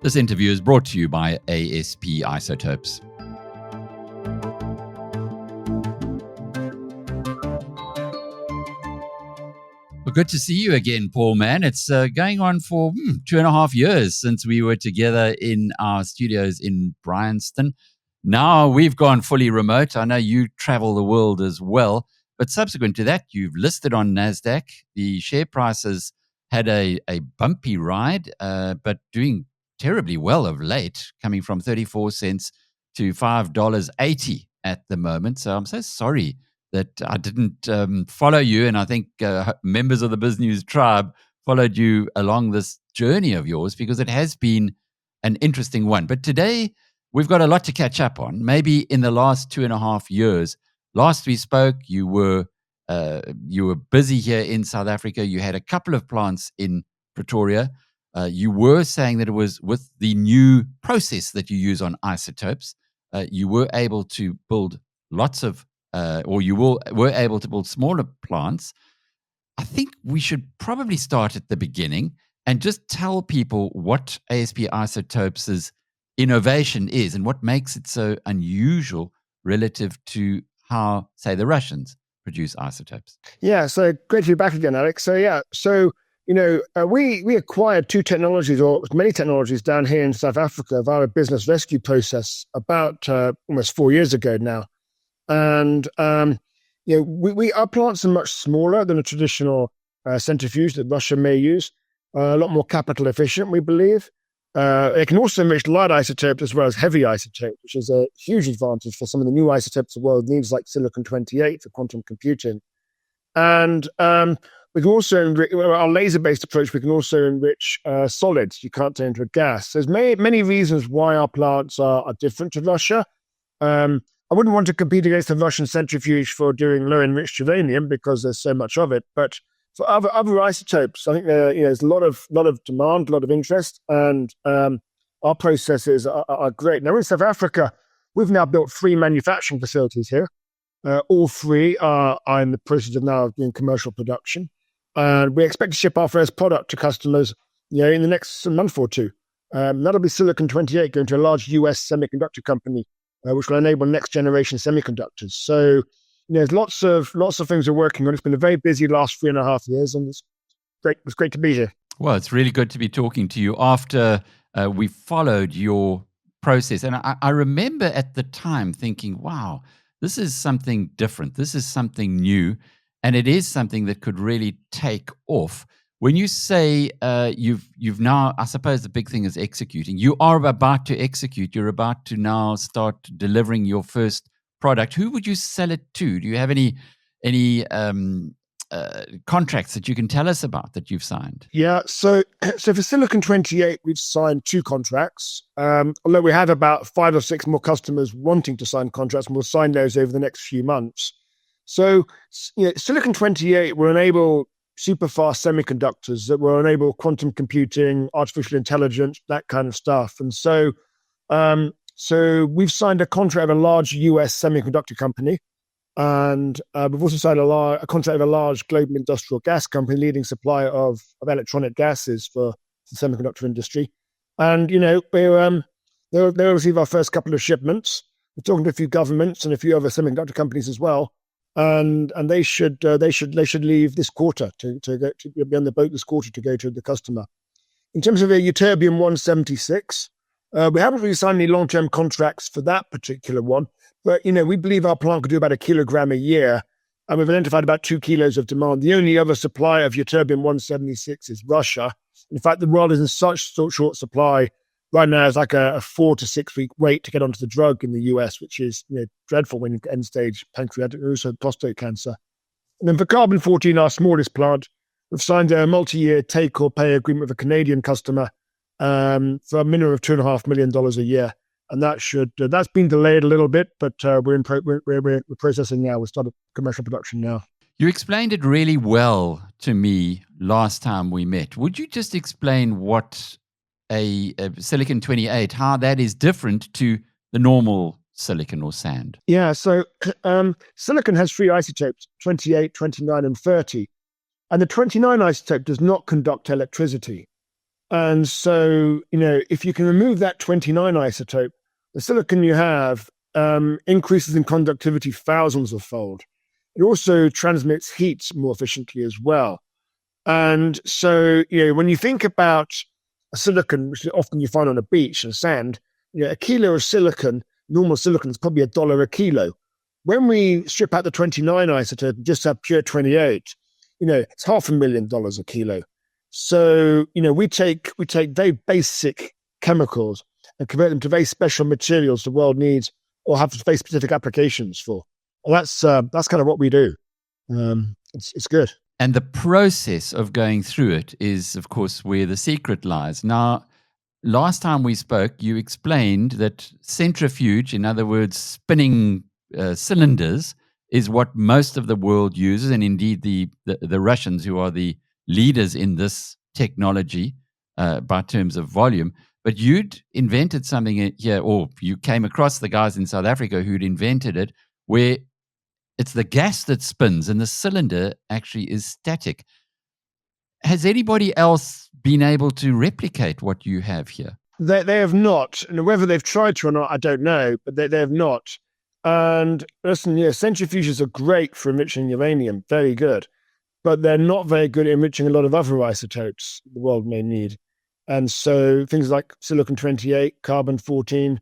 This interview is brought to you by ASP Isotopes. Well, good to see you again, Paul Mann. It's going on for 2.5 years since we were together in our studios in Bryanston. Now we've gone fully remote. I know you travel the world as well, but subsequent to that, you've listed on NASDAQ. The share prices had a bumpy ride, but doing terribly well of late, coming from 34 cents to $5.80 at the moment. So I'm so sorry that I didn't follow you, and I think members of the Biz News tribe followed you along this journey of yours, because it has been an interesting one. But today, we've got a lot to catch up on. Maybe in the last 2.5 years. Last we spoke, you were busy here in South Africa. You had a couple of plants in Pretoria. You were saying that it was with the new process that you use on isotopes. You were able to build lots of were able to build smaller plants. I think we should probably start at the beginning and just tell people what ASP Isotopes' innovation is and what makes it so unusual relative to how, say, the Russians produce isotopes. Yeah, so great to be back again, Alex. We acquired two technologies, or many technologies, down here in South Africa via a business rescue process about almost 4 years ago now. And our plants are much smaller than a traditional centrifuge that Russia may use. A lot more capital efficient, we believe. It can also enrich light isotopes as well as heavy isotopes, which is a huge advantage for some of the new isotopes the world needs, like silicon-28 for quantum computing. And we can also enrich, our laser-based approach, we can also enrich solids. You can't turn into a gas. There's many reasons why our plants are different to Russia. I wouldn't want to compete against the Russian centrifuge for doing low-enriched uranium because there's so much of it. But for other isotopes, I think there's a lot of demand, a lot of interest, and our processes are great. Now in South Africa, we've now built 3 manufacturing facilities here. All 3 are in the process of now doing commercial production, and we expect to ship our first product to customers, in the next month or two. That'll be silicon-28 going to a large US semiconductor company, which will enable next generation semiconductors. So there's lots of things we're working on. It's been a very busy last 3.5 years, and it's great to be here. Well, it's really good to be talking to you after we followed your process. And I remember at the time thinking, wow, this is something different. This is something new. And it is something that could really take off. When you say you've now, I suppose the big thing is executing. You are about to execute. You're about to now start delivering your first product. Who would you sell it to? Do you have any contracts that you can tell us about that you've signed? Yeah, so for silicon-28, we've signed 2 contracts. Although we have about 5 or 6 more customers wanting to sign contracts, and we'll sign those over the next few months. So silicon-28 will enable super fast semiconductors that will enable quantum computing, artificial intelligence, that kind of stuff. And so we've signed a contract with a large US semiconductor company, and we've also signed a contract with a large global industrial gas company, leading supplier of electronic gases for the semiconductor industry. And they'll receive our first couple of shipments. We're talking to a few governments and a few other semiconductor companies as well. And they should leave this quarter to be on the boat this quarter to go to the customer. In terms of a ytterbium-176, we haven't really signed any long-term contracts for that particular one, but we believe our plant could do about 1 kilogram a year, and we've identified about 2 kilos of demand. The only other supplier of ytterbium-176 is Russia. In fact, the world is in such short supply right now. It's like a 4 to 6 week wait to get onto the drug in the US, which is dreadful when you get end stage pancreatic, also prostate cancer. And then for carbon-14, our smallest plant, we've signed a multi-year take-or-pay agreement with a Canadian customer for a minimum of $2.5 million a year, and that's been delayed a little bit, but we're processing now. We've started commercial production now. You explained it really well to me last time we met. Would you just explain what a silicon-28, how that is different to the normal silicon or sand? Yeah, so silicon has 3 isotopes, 28, 29, and 30. And the 29 isotope does not conduct electricity. And so, if you can remove that 29 isotope, the silicon you have increases in conductivity thousands of fold. It also transmits heat more efficiently as well. And so, when you think about a silicon, which often you find on a beach and sand, a kilo of silicon, normal silicon is probably $1 a kilo. When we strip out the 29 isotope, just have pure 28, it's $500,000 a kilo. So, we take very basic chemicals and convert them to very special materials the world needs or have very specific applications for. Well, that's kind of what we do. It's good. And the process of going through it is, of course, where the secret lies. Now, last time we spoke, you explained that centrifuge, in other words, spinning cylinders, is what most of the world uses, and indeed the Russians, who are the leaders in this technology by terms of volume. But you'd invented something here, or you came across the guys in South Africa who'd invented it, where it's the gas that spins and the cylinder actually is static. Has anybody else been able to replicate what you have here? They have not. And whether they've tried to or not, I don't know, but they have not. And listen, centrifuges are great for enriching uranium, very good. But they're not very good at enriching a lot of other isotopes the world may need. And so things like silicon-28, carbon-14,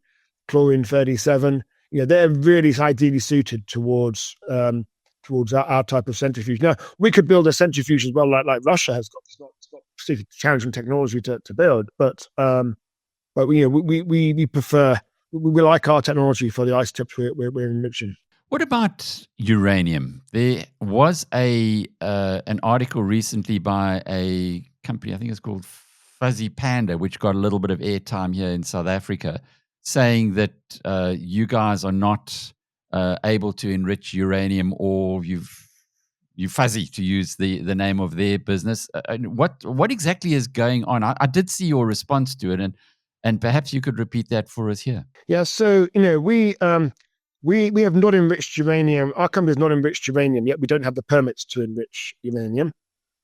chlorine-37, they're really ideally suited towards our type of centrifuge. Now, we could build a centrifuge as well, like Russia has got. It's not particularly challenging technology to build, but we prefer, we like our technology for the isotopes we're enriching. What about uranium? There was an article recently by a company, I think it's called Fuzzy Panda, which got a little bit of airtime here in South Africa, saying that you guys are not able to enrich uranium, or you fuzzy, to use the name of their business. What exactly is going on? I did see your response to it, and perhaps you could repeat that for us here. Yeah, so we have not enriched uranium. Our company has not enriched uranium yet. We don't have the permits to enrich uranium,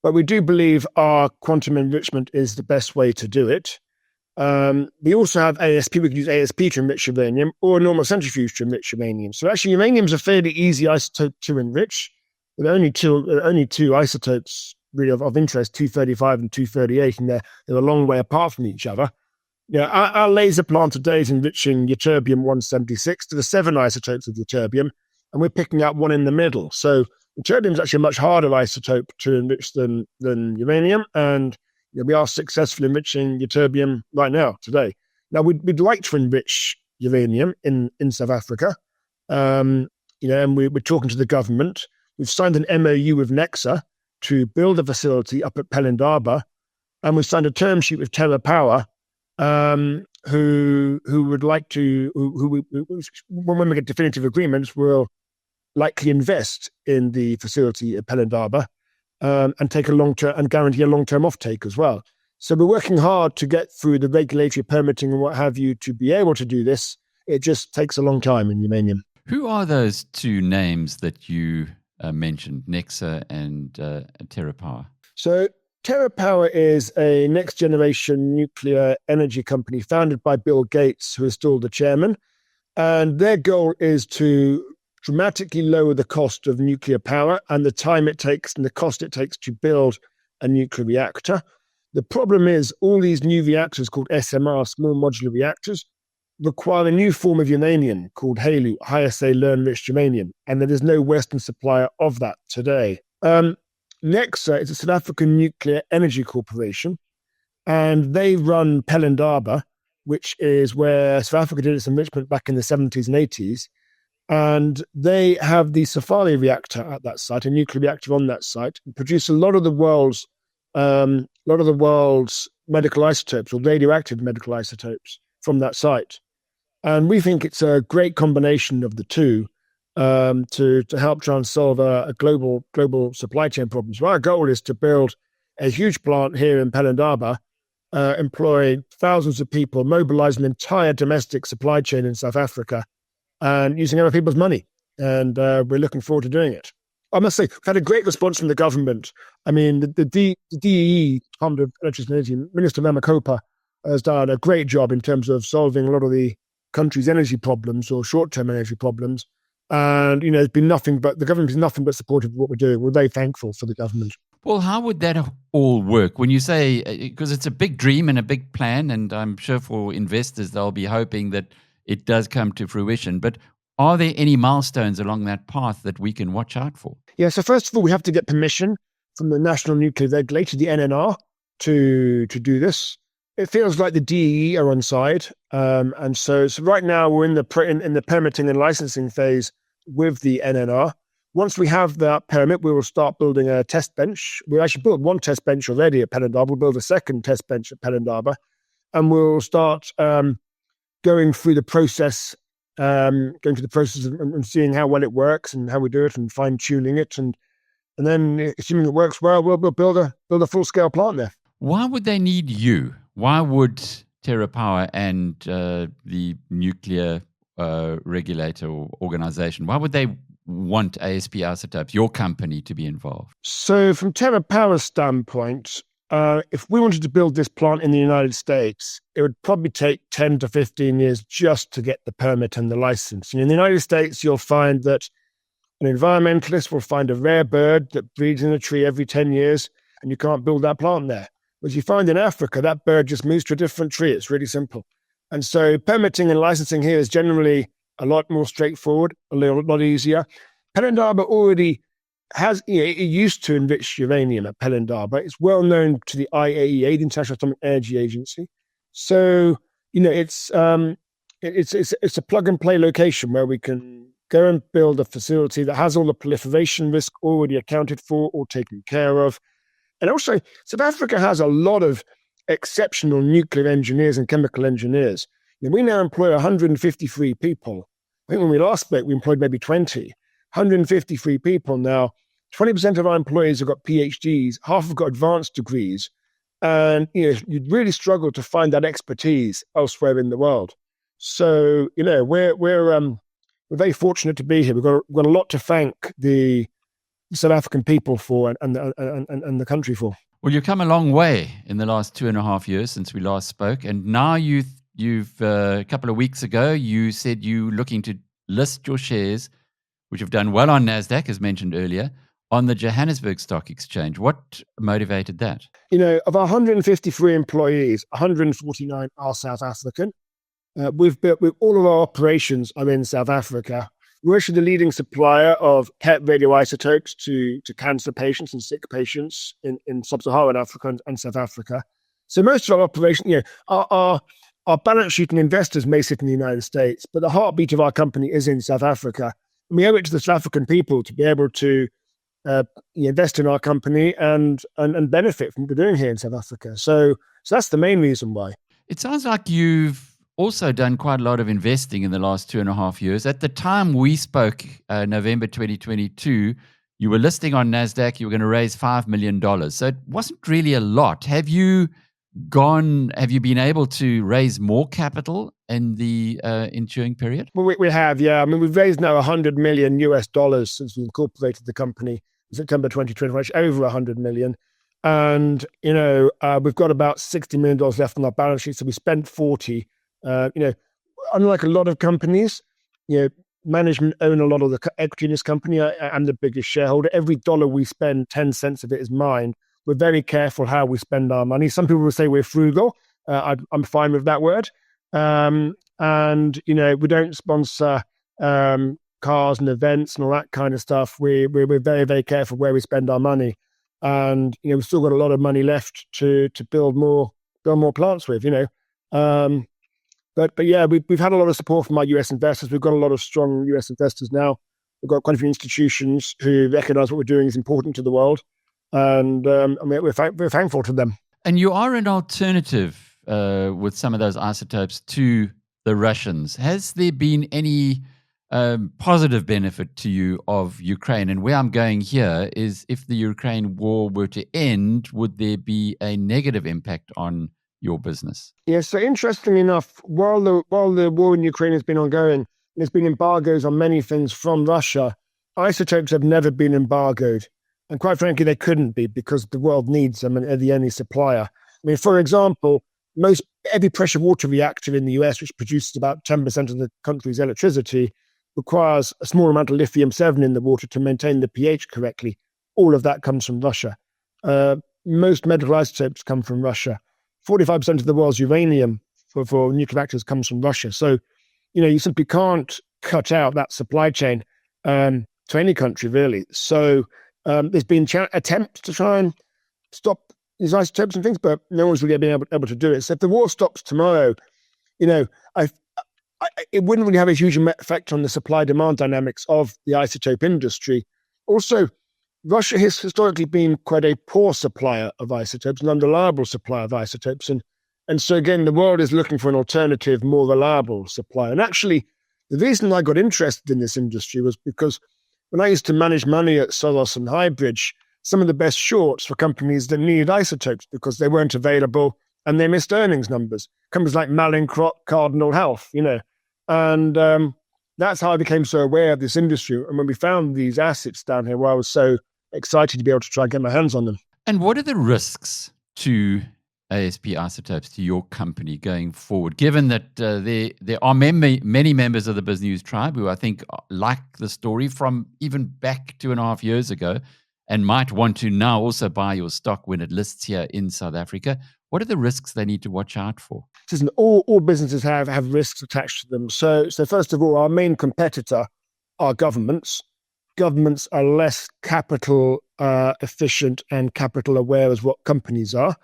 but we do believe our quantum enrichment is the best way to do it. We also have ASP. We can use ASP to enrich uranium, or a normal centrifuge to enrich uranium. So actually, uranium is a fairly easy isotope to enrich. There are only two isotopes really of interest, 235 and 238, and they're a long way apart from each other. Our laser plant today is enriching ytterbium-176 to the 7 isotopes of ytterbium, and we're picking up one in the middle. So ytterbium is actually a much harder isotope to enrich than uranium, and we are successfully enriching ytterbium right now, today. Now, we'd like to enrich uranium in South Africa, and we're talking to the government. We've signed an MOU with Nexa to build a facility up at Pelindaba, and we've signed a term sheet with TerraPower, who would like to, when we get definitive agreements, will likely invest in the facility at Pelindaba, and take a long-term and guarantee a long-term offtake as well. So we're working hard to get through the regulatory permitting and what have you to be able to do this. It just takes a long time in uranium. Who are those two names that you mentioned, Nexa and TerraPower? So TerraPower is a next-generation nuclear energy company founded by Bill Gates, who is still the chairman. And their goal is to dramatically lower the cost of nuclear power and the time it takes and the cost it takes to build a nuclear reactor. The problem is all these new reactors called SMR, small modular reactors, require a new form of uranium called HALEU, high-assay low-enriched uranium, and there is no Western supplier of that today. Nexa is a South African nuclear energy corporation, and they run Pelindaba, which is where South Africa did its enrichment back in the 70s and 80s. And they have the Safari reactor at that site, a nuclear reactor on that site, and produce a lot of the world's medical isotopes, or radioactive medical isotopes, from that site. And we think it's a great combination of the two to help try and solve a global supply chain problem. So our goal is to build a huge plant here in Pelindaba, employ thousands of people, mobilize an entire domestic supply chain in South Africa, and using other people's money. And we're looking forward to doing it. I must say, we've had a great response from the government. I mean, the DEE, Department of Electricity and Energy, Minister Mamakopa has done a great job in terms of solving a lot of the country's energy problems or short-term energy problems. And, it's been nothing but, the government is nothing but supportive of what we're doing. We're very thankful for the government. Well, how would that all work? When you say, because it's a big dream and a big plan, and I'm sure for investors, they'll be hoping that it does come to fruition. But are there any milestones along that path that we can watch out for? Yeah, so first of all, we have to get permission from the National Nuclear Regulator, the NNR, to do this. It feels like the DEE are on side. And so right now we're in the permitting and licensing phase with the NNR. Once we have that permit, we will start building a test bench. We actually built one test bench already at Pelindaba. We'll build a second test bench at Pelindaba. And we'll start going through the process, and seeing how well it works and how we do it and fine-tuning it. And then, assuming it works well, we'll build a full-scale plant there. Why would they need you? Why would TerraPower and the nuclear regulator or organization, why would they want ASP Isotopes, your company, to be involved? So from TerraPower's standpoint, if we wanted to build this plant in the United States, it would probably take 10 to 15 years just to get the permit and the license. In the United States, you'll find that an environmentalist will find a rare bird that breeds in a tree every 10 years, and you can't build that plant there. Whereas you find in Africa, that bird just moves to a different tree. It's really simple. And so permitting and licensing here is generally a lot more straightforward, a lot easier. Pelindaba already has, it used to enrich uranium at Pelindaba. It's well known to the IAEA, the International Atomic Energy Agency. So, it's a plug and play location where we can go and build a facility that has all the proliferation risk already accounted for or taken care of. And also, South Africa has a lot of exceptional nuclear engineers and chemical engineers. We now employ 153 people. I think when we last spoke, we employed maybe 20. 153 people now. 20% of our employees have got PhDs, half have got advanced degrees. And, you'd really struggle to find that expertise elsewhere in the world. So, we're very fortunate to be here. We've got a lot to thank the South African people for and the country for. Well, you've come a long way in the last 2.5 years since we last spoke. And now you've a couple of weeks ago, you said you're looking to list your shares, which have done well on NASDAQ, as mentioned earlier, on the Johannesburg Stock Exchange. What motivated that? Of our 153 employees, 149 are South African. With all of our operations are in South Africa. We're actually the leading supplier of PET radioisotopes to cancer patients and sick patients in sub-Saharan Africa and South Africa. So most of our operation, our balance sheet and investors may sit in the United States, but the heartbeat of our company is in South Africa. And we owe it to the South African people to be able to invest in our company and benefit from what we're doing here in South Africa. So that's the main reason why. It sounds like you've also done quite a lot of investing in the last 2.5 years. At the time we spoke, November 2022, you were listing on NASDAQ, you were going to raise $5 million. So it wasn't really a lot. Have you been able to raise more capital in the ensuing period? Well, we have, yeah. I mean, we've raised now $100 million since we incorporated the company in September 2020, over 100 million. And, we've got about $60 million left on our balance sheet. So we spent 40. Unlike a lot of companies, management own a lot of the equity in this company. I'm the biggest shareholder. Every dollar we spend, 10 cents of it is mine. We're very careful how we spend our money. Some people will say we're frugal. I'm fine with that word. And, we don't sponsor cars and events and all that kind of stuff. We're very, very careful where we spend our money. And, we've still got a lot of money left to build more plants with, But yeah, we've had a lot of support from our US investors. We've got a lot of strong US investors now. We've got quite a few institutions who recognize what we're doing is important to the world. And we're thankful to them. And you are an alternative with some of those isotopes to the Russians. Has there been any positive benefit to you of Ukraine? And where I'm going here is, if the Ukraine war were to end, would there be a negative impact on your business? Yeah, so interestingly enough, while the war in Ukraine has been ongoing, there's been embargoes on many things from Russia. isotopes have never been embargoed. And quite frankly, they couldn't be because the world needs them and they're the only supplier. I mean, for example, every pressure water reactor in the US, which produces about 10% of the country's electricity, requires a small amount of lithium-7 in the water to maintain the pH correctly. All of that comes from Russia. Most medical isotopes come from Russia. 45% of the world's uranium for nuclear reactors comes from Russia. So, you simply can't cut out that supply chain to any country, really. So there's been attempts to try and stop these isotopes and things, but no one's really been able to do it. So if the war stops tomorrow, it wouldn't really have a huge effect on the supply-demand dynamics of the isotope industry. Also, Russia has historically been quite a poor supplier of isotopes, an unreliable supplier of isotopes. And so, again, the world is looking for an alternative, more reliable supplier. And actually, the reason I got interested in this industry was because when I used to manage money at Soros and Highbridge, some of the best shorts were companies that needed isotopes because they weren't available and they missed earnings numbers. Companies like Mallinckrodt, Cardinal Health, And that's how I became so aware of this industry. And when we found these assets down here, I was so excited to be able to try and get my hands on them. And what are the risks to ASP Isotopes, to your company going forward, given that there are many members of the Biz News tribe who I think like the story from even back 2.5 years ago and might want to now also buy your stock when it lists here in South Africa? What are the risks they need to watch out for? Listen, all businesses have risks attached to them. So first of all, our main competitor are governments. Governments are less capital efficient and capital aware as what companies are.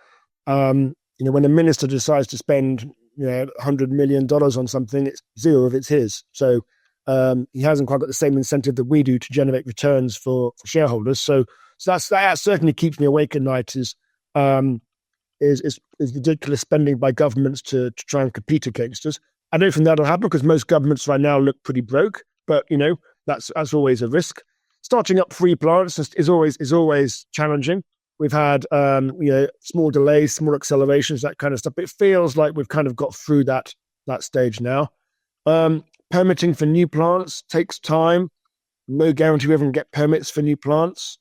When a minister decides to spend $100 million on something, it's zero if it's his. So he hasn't quite got the same incentive that we do to generate returns for shareholders. So that certainly keeps me awake at night. Is ridiculous spending by governments to try and compete against us. I don't think that'll happen because most governments right now look pretty broke. But that's always a risk. Starting up free plants is always challenging. We've had small delays, small accelerations, that kind of stuff. But it feels like we've kind of got through that stage now. Permitting for new plants takes time. No guarantee we ever get permits for new plants.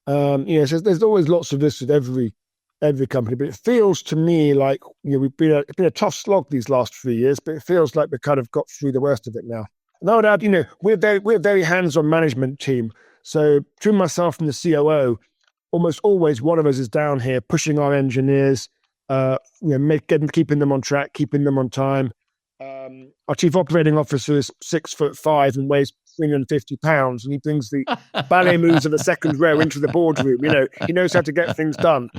So there's always lots of risks with every company. But it feels to me like it's been a tough slog these last 3 years. But it feels like we've kind of got through the worst of it now. And I would add, we're a very hands-on management team. So between myself and the COO, almost always one of us is down here pushing our engineers, keeping them on track, keeping them on time. Our chief operating officer is 6'5" and weighs 350 pounds, and he brings the ballet moves of the second row into the boardroom. He knows how to get things done.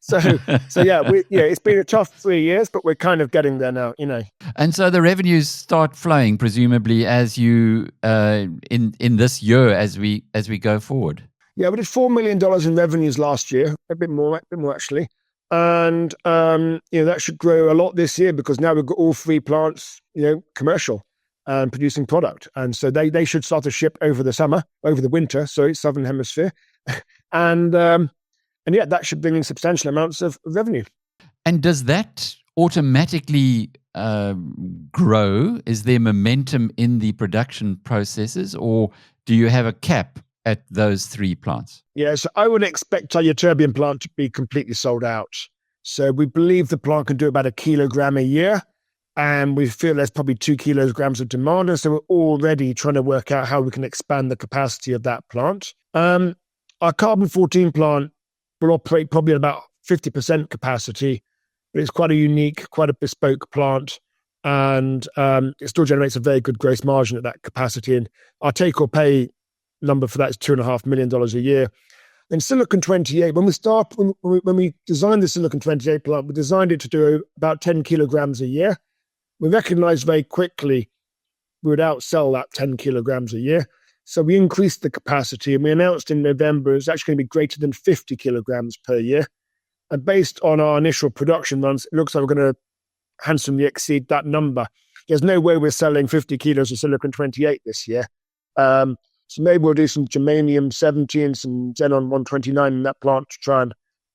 so yeah, it's been a tough 3 years, but we're kind of getting there now. And so the revenues start flowing, presumably, as you in this year as we go forward. Yeah, we did $4 million in revenues last year, a bit more actually. And, that should grow a lot this year because now we've got all 3 plants, commercial and producing product. And so they should start to ship over the winter, Southern Hemisphere. And that should bring in substantial amounts of revenue. And does that automatically grow? Is there momentum in the production processes, or do you have a cap at those 3 plants? Yeah, so I would expect our ytterbium plant to be completely sold out. So we believe the plant can do about 1 kilogram a year, and we feel there's probably 2 kilograms of demand. And so we're already trying to work out how we can expand the capacity of that plant. Our carbon-14 plant will operate probably at about 50% capacity, but it's quite a unique, quite a bespoke plant. And it still generates a very good gross margin at that capacity. And our take or pay number for that is $2.5 million a year. And Silicon 28, when we designed the Silicon 28 plant, we designed it to do about 10 kilograms a year. We recognized very quickly we would outsell that 10 kilograms a year. So we increased the capacity, and we announced in November it's actually going to be greater than 50 kilograms per year. And based on our initial production runs, it looks like we're going to handsomely exceed that number. There's no way we're selling 50 kilos of Silicon 28 this year. So maybe we'll do some germanium 70 and some xenon 129 in that plant to try and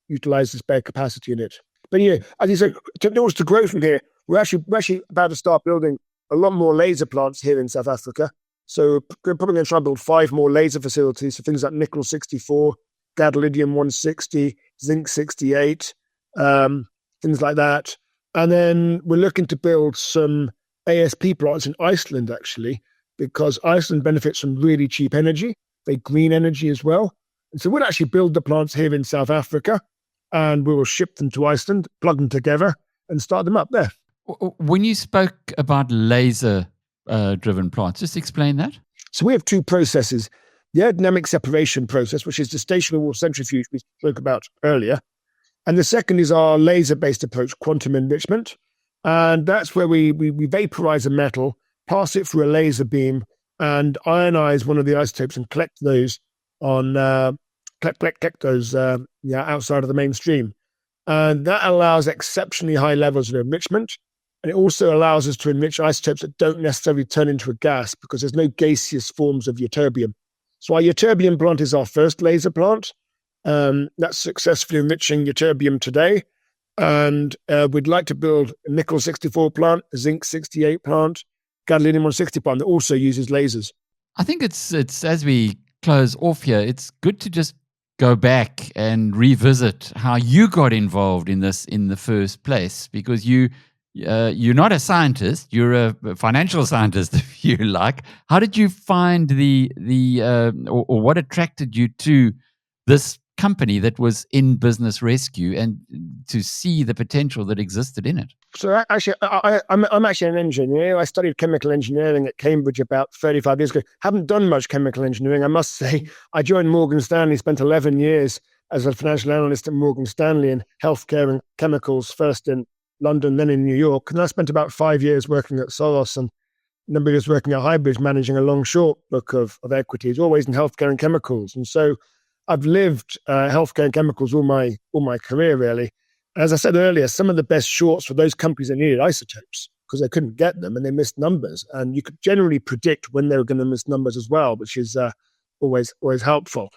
utilize the spare capacity in it. But as you said, in order to grow from here, we're actually about to start building a lot more laser plants here in South Africa. So we're probably going to try and build 5 more laser facilities for things like nickel 64, gadolinium 160, zinc 68, things like that. And then we're looking to build some ASP plants in Iceland, actually, because Iceland benefits from really cheap energy, very green energy as well. And so we'll actually build the plants here in South Africa, and we will ship them to Iceland, plug them together, and start them up there. When you spoke about laser driven plants, just explain that. So we have 2 processes. The aerodynamic separation process, which is the stationary wall centrifuge we spoke about earlier. And the second is our laser-based approach, quantum enrichment. And that's where we vaporize a metal, pass it through a laser beam, and ionize one of the isotopes and collect those outside of the mainstream. And that allows exceptionally high levels of enrichment. And it also allows us to enrich isotopes that don't necessarily turn into a gas because there's no gaseous forms of ytterbium. So our ytterbium plant is our first laser plant. That's successfully enriching ytterbium today. And we'd like to build a nickel 64 plant, a zinc 68 plant, gadolinium 160 plant that also uses lasers. I think it's as we close off here, it's good to just go back and revisit how you got involved in this in the first place, because you're not a scientist, you're a financial scientist, if you like. How did you find or what attracted you to this company that was in business rescue and to see the potential that existed in it? So actually, I'm actually an engineer. I studied chemical engineering at Cambridge about 35 years ago. Haven't done much chemical engineering, I must say. I joined Morgan Stanley, spent 11 years as a financial analyst at Morgan Stanley in healthcare and chemicals, first in London, then in New York. And I spent about 5 years working at Soros and a number of years working at Highbridge, managing a long-short book of equities, always in healthcare and chemicals. And so I've lived healthcare and chemicals all my career, really. As I said earlier, some of the best shorts for those companies that needed isotopes because they couldn't get them and they missed numbers. And you could generally predict when they were going to miss numbers as well, which is always helpful.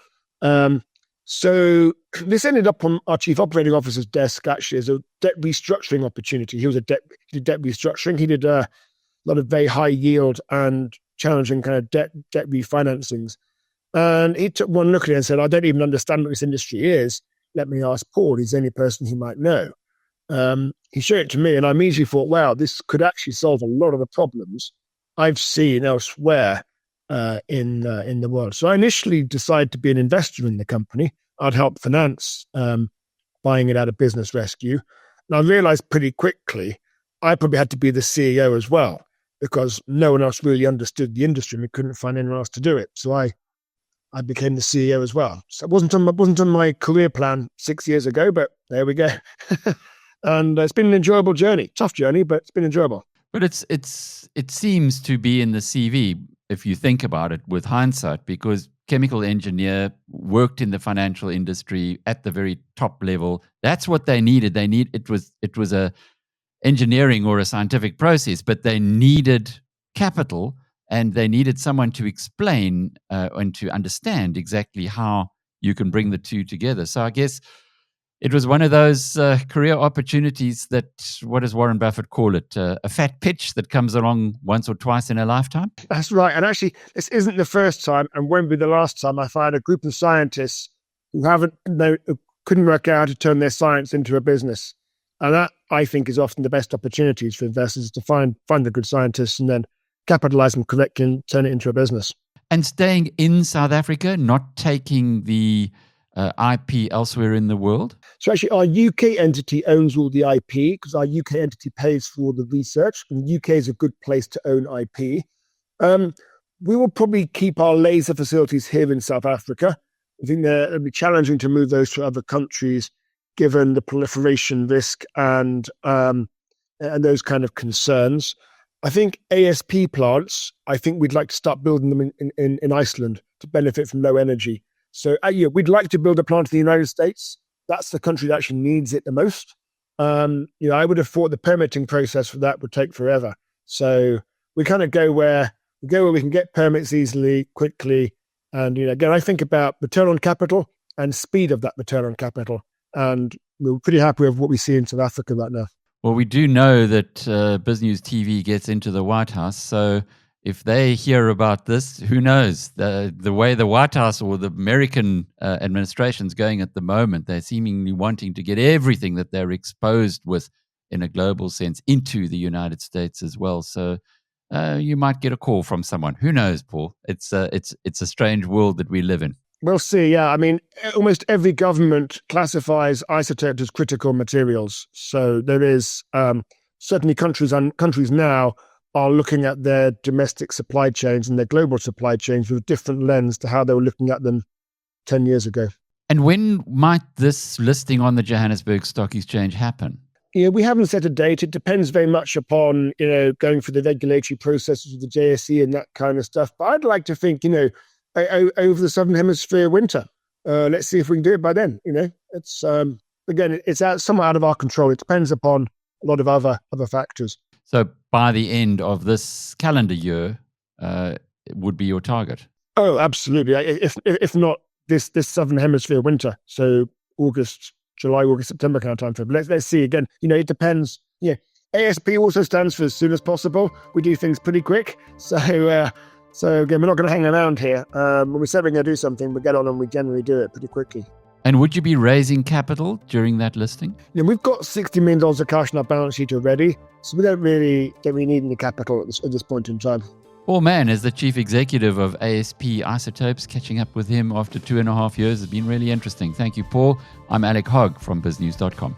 So this ended up on our chief operating officer's desk, actually, as a debt restructuring opportunity. He did debt restructuring. He did a lot of very high yield and challenging kind of debt refinancings. And he took one look at it and said, I don't even understand what this industry is. Let me ask Paul. He's the only person he might know. He showed it to me, and I immediately thought, wow, this could actually solve a lot of the problems I've seen elsewhere in the world. So I initially decided to be an investor in the company. I'd help finance buying it out of business rescue. And I realized pretty quickly I probably had to be the CEO as well, because no one else really understood the industry and we couldn't find anyone else to do it. So I became the CEO as well. So it wasn't on my career plan 6 years ago, but there we go. And it's been an enjoyable journey. Tough journey, but it's been enjoyable. But it seems to be in the CV, if you think about it with hindsight, because chemical engineer, worked in the financial industry at the very top level. That's what they needed. It was a engineering or a scientific process, but they needed capital. And they needed someone to explain and to understand exactly how you can bring the two together. So I guess it was one of those career opportunities that, what does Warren Buffett call it? A fat pitch that comes along once or twice in a lifetime? That's right. And actually, this isn't the first time and won't be the last time I find a group of scientists who couldn't work out how to turn their science into a business. And that, I think, is often the best opportunities for investors, to find the good scientists and then capitalize them correctly and turn it into a business. And staying in South Africa, not taking the IP elsewhere in the world? So actually, our UK entity owns all the IP because our UK entity pays for all the research, and the UK is a good place to own IP. We will probably keep our laser facilities here in South Africa. I think it'll be challenging to move those to other countries, given the proliferation risk and those kind of concerns. I think ASP plants, we'd like to start building them in Iceland to benefit from low energy. So we'd like to build a plant in the United States. That's the country that actually needs it the most. I would have thought the permitting process for that would take forever. So we kind of go where we can get permits easily, quickly. And, again, I think about return on capital and speed of that return on capital. And we're pretty happy with what we see in South Africa right now. Well, we do know that BizNews TV gets into the White House, so if they hear about this, who knows? The way the White House or the American administration's going at the moment, they're seemingly wanting to get everything that they're exposed with in a global sense into the United States as well. So you might get a call from someone. Who knows, Paul? It's a strange world that we live in. We'll see. Yeah, I mean, almost every government classifies isotopes as critical materials. So there is certainly countries now are looking at their domestic supply chains and their global supply chains with a different lens to how they were looking at them 10 years ago. And when might this listing on the Johannesburg Stock Exchange happen? Yeah, we haven't set a date. It depends very much upon, going through the regulatory processes of the JSE and that kind of stuff. But I'd like to think, over the Southern Hemisphere winter. Let's see if we can do it by then. It's again, it's somewhat out of our control. It depends upon a lot of other factors. So by the end of this calendar year, it would be your target. Oh, absolutely. If not this Southern Hemisphere winter, so July, August, September kind of time frame. Let's see again. It depends. Yeah, ASP also stands for as soon as possible. We do things pretty quick, so again, we're not going to hang around here. When we say we're going to do something, we get on and we generally do it pretty quickly. And would you be raising capital during that listing? Yeah, we've got $60 million of cash on our balance sheet already, so we don't really need any capital at this point in time. Paul Mann is the chief executive of ASP Isotopes. Catching up with him after 2.5 years has been really interesting. Thank you, Paul. I'm Alec Hogg from biznews.com.